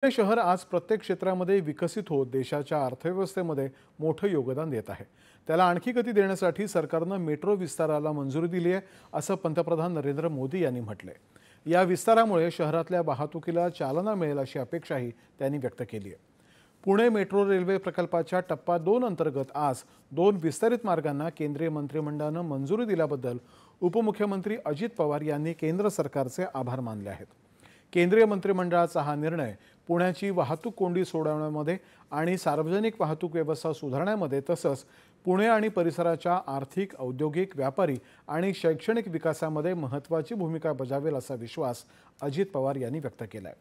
पुणे शहर आज प्रत्येक क्षेत्रामध्ये विकसित होत देशाच्या अर्थव्यवस्थेमध्ये मोठं योगदान देत आहे। त्याला आणखी गती देण्यासाठी सरकारनं मेट्रो विस्ताराला मंजुरी दिली आहे, असं पंतप्रधान नरेंद्र मोदी यांनी म्हटलंय। या विस्तारामुळे शहरातल्या वाहतुकीला चालना मिळेल अशी अपेक्षाही त्यांनी व्यक्त केली आहे। पुणे मेट्रो रेल्वे प्रकल्पाच्या टप्पा 2 अंतर्गत आज 2 विस्तारित मार्गांना केंद्रीय मंत्रिमंडळानं मंजुरी दिल्याबद्दल उपमुख्यमंत्री अजित पवार यांनी केंद्र सरकारचे आभार मानले आहेत। केंद्रीय मंत्रिमंडळाचा हा निर्णय पुण्याची वाहतूक कोंडी सोडवण्यामध्ये आणि सार्वजनिक वाहतूक व्यवस्था सुधारण्यामध्ये तसंच पुणे आणि परिसराच्या आर्थिक, औद्योगिक, व्यापारी आणि शैक्षणिक विकासामध्ये महत्त्वाची भूमिका बजावेल असा विश्वास अजित पवार यांनी व्यक्त केलाय।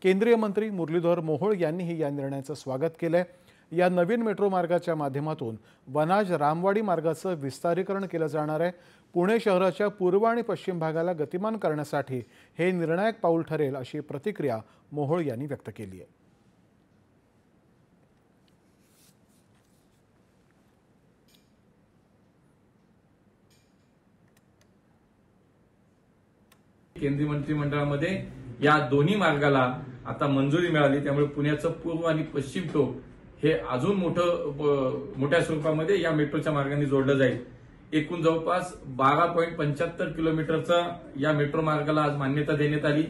केंद्रीय मंत्री मुरलीधर मोहोळ यांनीही या निर्णयाचं स्वागत केलंय। या नवीन मेट्रो मार्गाच्या माध्यमातून वनाज रामवाडी मार्गाचं विस्तारीकरण केलं जाणार आहे। पुणे शहराच्या पूर्व आणि पश्चिम भागाला गतिमान करण्यासाठी हे निर्णायक पाऊल ठरेल अशी प्रतिक्रिया मोहोळ यांनी व्यक्त केली आहे। केंद्रीय मंत्रिमंडळामध्ये या दोन्ही मार्गाला आता मंजुरी मिळाली, त्यामुळे पुण्याचं पूर्व आणि पश्चिम टोक हे अजून मोठ्या स्वरूपामध्ये या मेट्रोच्या मार्गाने जोडलं जाईल। एकूण जवळपास 12.75 किलोमीटरचा या मेट्रो मार्गाला आज मान्यता देण्यात आली।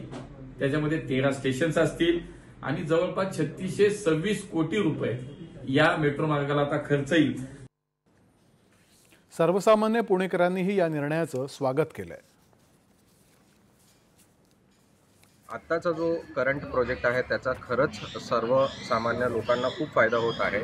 त्याच्यामध्ये 13 स्टेशन्स असतील आणि जवळपास 3626 कोटी रुपये या मेट्रो मार्गाला आता खर्च येईल। सर्वसामान्य पुणेकरांनीही या निर्णयाचं स्वागत केलंय। आत्ताचा जो करंट प्रोजेक्ट आहे त्याचा खरंच सर्वसामान्य लोकांना खूप फायदा होत आहे।